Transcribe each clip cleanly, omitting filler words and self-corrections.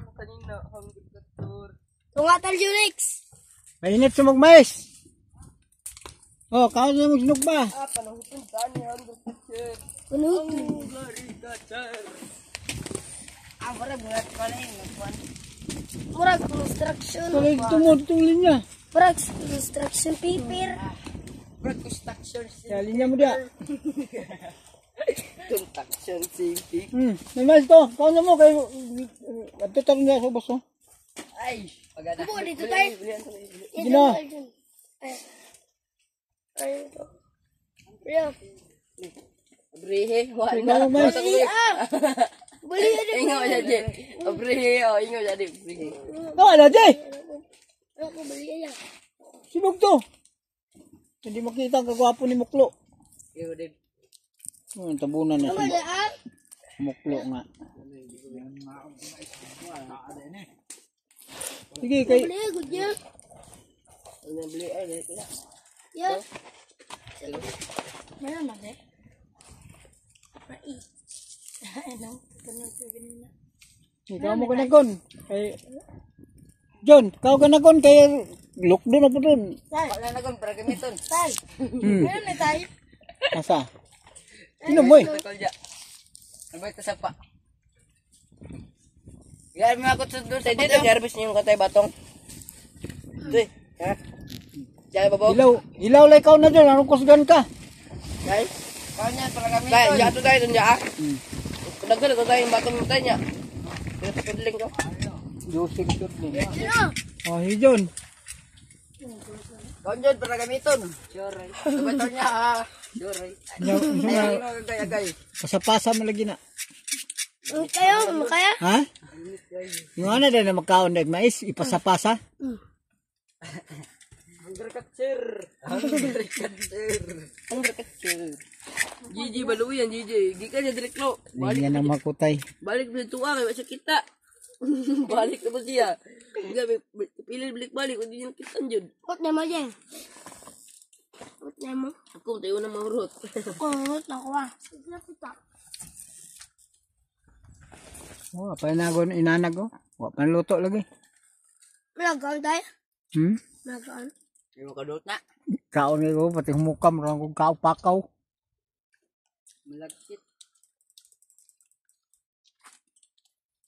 mo kanina, hungry ka, Tur. Tungatan Unix. Mainit sumog mais. Oh, kaon mo sinug ba? Panahutun saan ni hungry ka, Tur. Panahutun. Hungry ka, Tur. Murag buhat ko na yun. Murag construction. Tuloy tumod itong linya. Murag construction paper. Brad, construction Kaya linya mo dia. Construction safety. May mais to. Kaon mo kay adto taron niya sa baso. Ay, pagana. Buo dito tayo. Gina. Ay, ito. Rio. Abrihe, wala. Ikaw mais. Buli na Ingo jadi. Abrihe, ingo jadi. Abrihe. Wala di. Ako buli na. Sinug to. Hindi makita ang kagwapo ni Muklo. Iyo din. Tabunan na Wala si ah. Muklo nga. Sige kay Buli na good niya. Ano beli ay kaya. Yeah. Meron na eh. Rai. Ano? Ganun. ikaw mo kanagon. Kay John, kau kanagon kay lukdo na po dun. Wala na kon para gamiton. Tay. Meron na tayo. Asa? Sino mo eh? Kolja. Abay ta sapa. Yar mo ako doon sa dito, harvest niyo yung katay batong. Di, ha? Diyan babaw. Ilaw lay ikaw na dyan. Anong kusgan ka? Guys, kanya para gamiton. Guys, jato tayo dun ya. Nagdala ko tayo yung batong tayo niya. Pero sa kudling ko. Joseph Shortling. Sino? Oh, hi John. Konjon para gamiton. Sure. Sabaton niya ha. Sure. Ayun kaya guys. Pasapasa mo lagi na. Kayo, kaya? Ha? Yung ano din na magkaon na mais, ipasapasa. Hungry catcher. Hungry catcher. Hungry catcher. Gigi baluyan Gigi. Gikan niya direct lo. Hindi na makutay. Balik na tuwa kay sa kita. Balik na ba siya? Pilih balik-balik hindi niya kita jud. Kot na mo dyan. Kot na mo. Ako tayo na mahurot. Kot na ko ah. Sige kita. Oh, apa na gon inanag ko? Wa pa luto lagi. Malagaon tayo. Malagaon. Yung kadot na. Kaon ni ko pati humukam ra kung pakaw. Malagkit.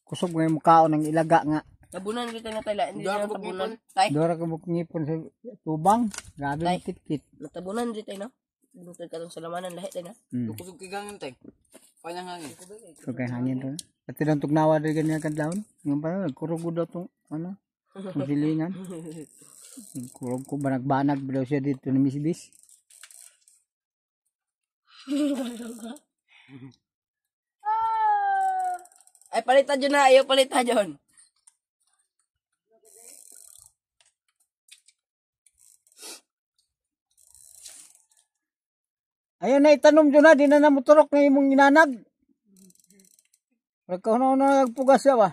Kusog nga yung kaon ng ilaga nga. Tabunan kita na tayo. Hindi na tabunan. Tay. Dora ka ngipon sa tubang. Grabe ang kit-kit. Natabunan di tayo no? Bunutan ka sa lamanan lahat tayo na. Kusog kigangan tayo. Panyang hangin. So kay hangin ron. At tinang tugnawa rin ganyan kadlawon. Yung pa nagkurog daw tong ano. Silingan. Kurog ko banag-banag daw siya dito na misbis. Ay palitan dyan na. Ayaw palitan dyan. Ayun na itanom dyan na. Di na namuturok na imong inanag. Pagka na nagpugas siya ba?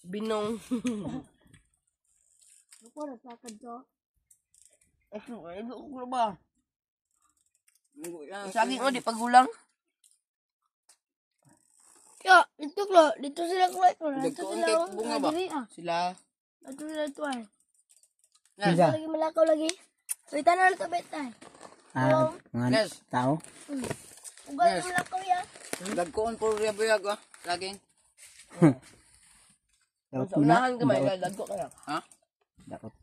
Binong. Ako na sakad to. Ay, ko ba? Saging mo, di pagulang. Yo, ito klo. Dito sila kulay ko. Dito Dagkoon sila. kay bunga ba? Sila. Dito sila ito ay. Isa. Lagi malakaw lagi. Wait, ano na ito betay? Mga Yes. tao. Ugal na malakaw yan. Dagkoon po rin buyag ah. Saging. Daot Sa mo na. unahan ka may dagko ka lang. Ha? Daot.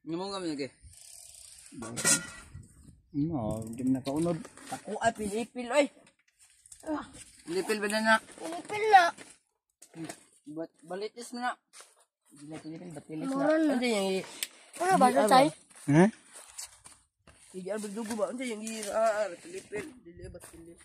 Ngumong kami lagi. No, di mo nakaunod. Ako ay pilipil oy. Pilipil ba na? Pilipil na. Balitis mo na. Pilipil batilis na. Moron na. Ano yung Ano ba ito tayo? Ha? hindi ang berdugo ba? Ano yung gira? Pilipil. Dili batilis.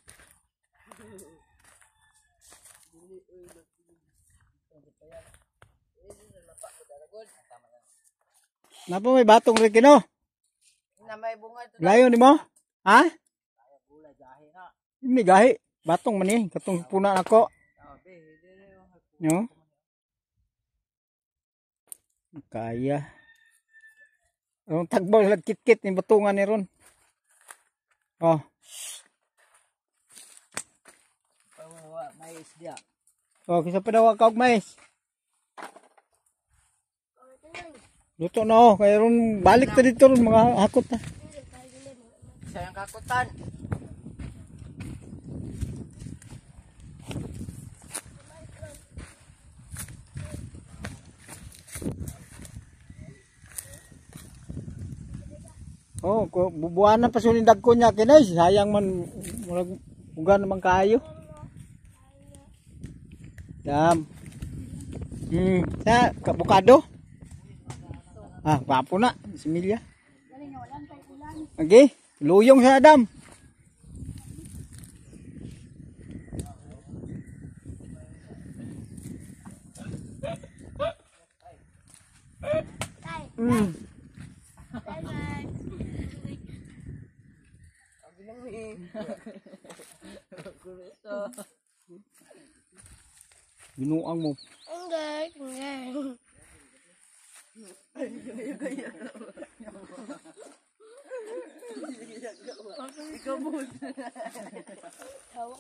Napa may batong rin kino? Na may bunga ito. Layo ni mo? Ha? Hindi gahi. Batong man eh. Katong puna ako. No? Kaya. Ang tagbal kit-kit ni batungan ni ron. Oh. dia. Oh, kisa pa daw ka og mais. Luto na oh, kaya ron balik ta dito ron mga hakot na. Sayang kakutan. Oh, bubuan na pa sulindag ko niya kinay, sayang man murag ugan naman kayo. Dam. Sa kabukado. Ah, papo na, similya. Okay, luyong sa Adam. Binuang mo. Enggak, enggak.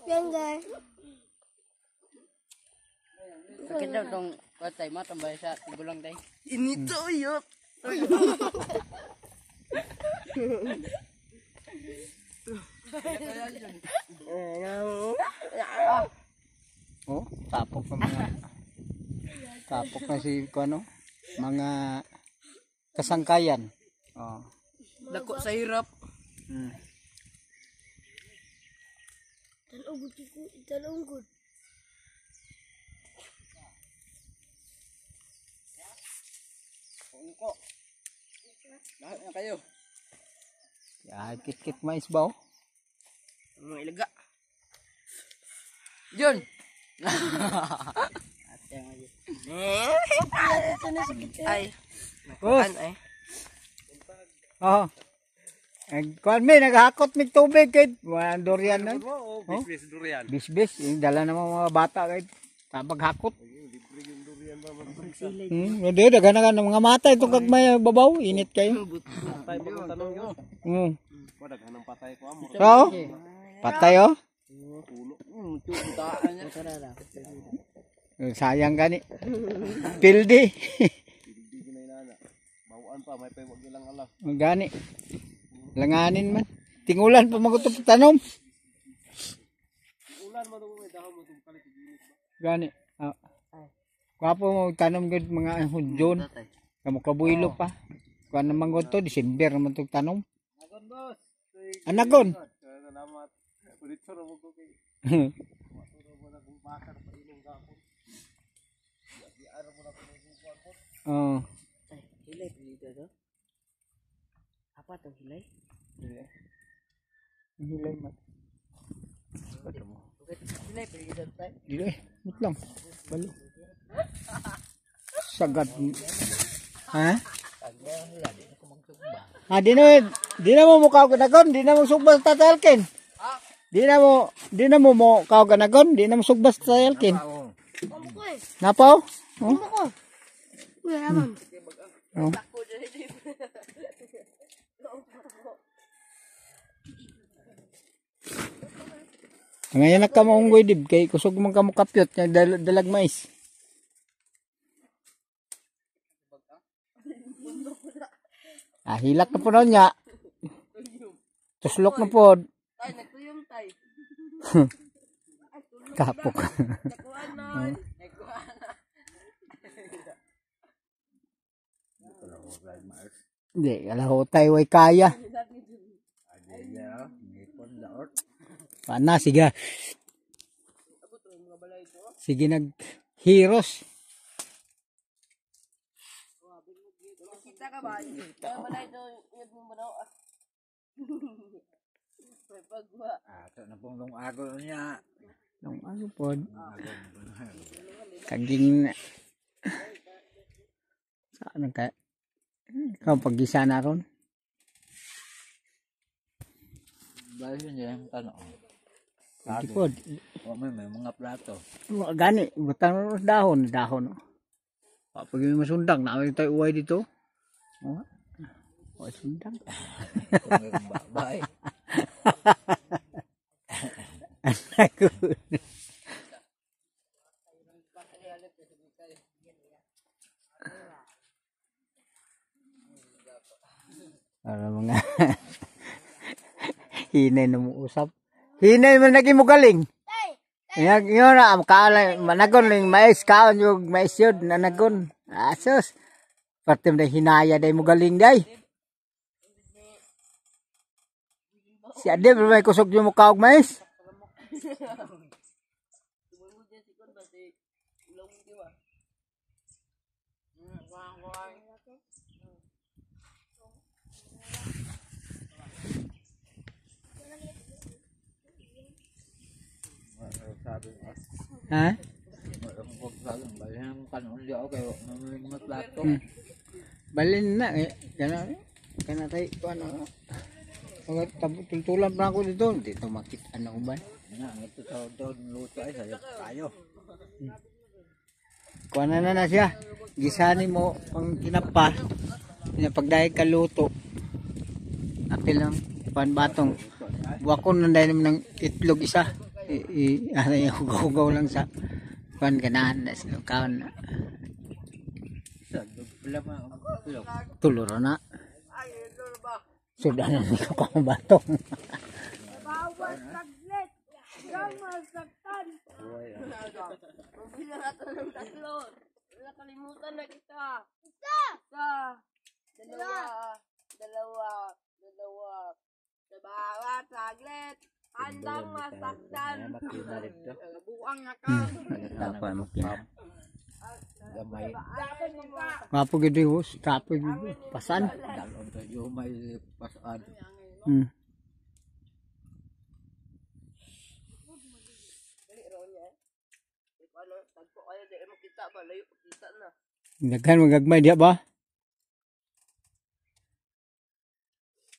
Enggak. Sakit daw tong patay mo tambay sa tigulang day. Ini tuyot. Oh, tapok na mga tapok na si ano, mga kasangkayan. Oh. Dako sa hirap. Talunggod ko, talunggod. Ungko. Lahat na kayo. Ya, kit-kit mais ba oh? Mga ilaga. Jun. Ay. Oh. Ay. Oh. Kuan mi naghakot mig tubig kay durian na. Oh, bisbis durian. Bisbis, yung dala naman mga bata kay paghakot. Libre yung durian ba Hindi, daghan ng mga mata itong kagmay babaw, init kayo. patay mo kung tanong yun. Madaghan ng patay ko amo. So, patay oh. Tutaan niya sarara. Sayang gani. Pildi. Hindi ginay nana. Bawaan pa may paywag lang ala. Gani. Langanin man. Tingulan pa magutop tanom. Ulan mo daw may dahon mo tung kalit ginis ba. Gani. Kwapo mo tanom gud mga hudyon. Kamo kabuylo pa. Kuan naman gud to December naman tong tanom. Agon boss. Anagon. Salamat. Pulitso ra mo ko kay. Maturo mo na kung bakar pa inyong gapon. Di ara mo na kung gapon. Oh. Hilay dito to. Apa to hilay? Hilay man. Hilay dito tayo. Hilay. Mut lang. Balo. Sagad. Ha? Ah, di na mo mukha ganagon, di na mo sugbas sa Elkin. Di na mo mo kaw ganagon, di na mo sugbas sa Elkin. Napaw? Oh. Wala naman. Oh. Ngayon na ka maunggoy dib kay kusog man ka mo kapyot nya dalag mais. Ah, hilak na po daw niya. Tuslok na po. Tay nagtuyong tay. Kapok. Nakuan na. Hindi, kalahotay way kaya. Pana, sige. Sige nag-heroes. Kita ka ba? Balay to yun mo daw. May pagwa. Ato na pong long ago niya. Nung ano po. Kaging saan ka? Ikaw pag-isa na ron. Bayo niya yung tanong. Likod. May mga plato. Gani, butang dahon. Pag may masundang, namin tayo uway dito. Oh, sundang. Bye. Hinay na mo usap. Hinay man naging mo galing. Yun na, managon lang, mais kaon yung mais yun, nanagon. Asos. Parte mo na hinaya day mo galing day. Si Ade, may kusog yung mukha og mais. Ha? Balin na eh. Kana tayo ano. Tultulan pa ako dito. Dito makita na uban. Ito taon luto ay sayo. Kuha na siya. Gisani mo pang tinapa. Pagdahil ka luto. Apil lang. Panbatong. Buwakon na dahil naman ng itlog isa. Ano yung hugaw-hugaw lang sa pan ganahan na sila kaon na. Tuluro na. Sudah na nito kang batong. Bawat saglit. Gamang saktan. Mabila natin ng tatlo. Nakalimutan na kita. Isa. Dalawa. Sa bawat saglit. Handang masaktan. Buang nga ka. Apa makin. Gamay. Ngapo gede hos, tapo gede. Pasan. Dalon to yung may pasaan. Ano, tagpo kayo, di mo kita ba? Layo kita na. Daghan magagmay diya ba?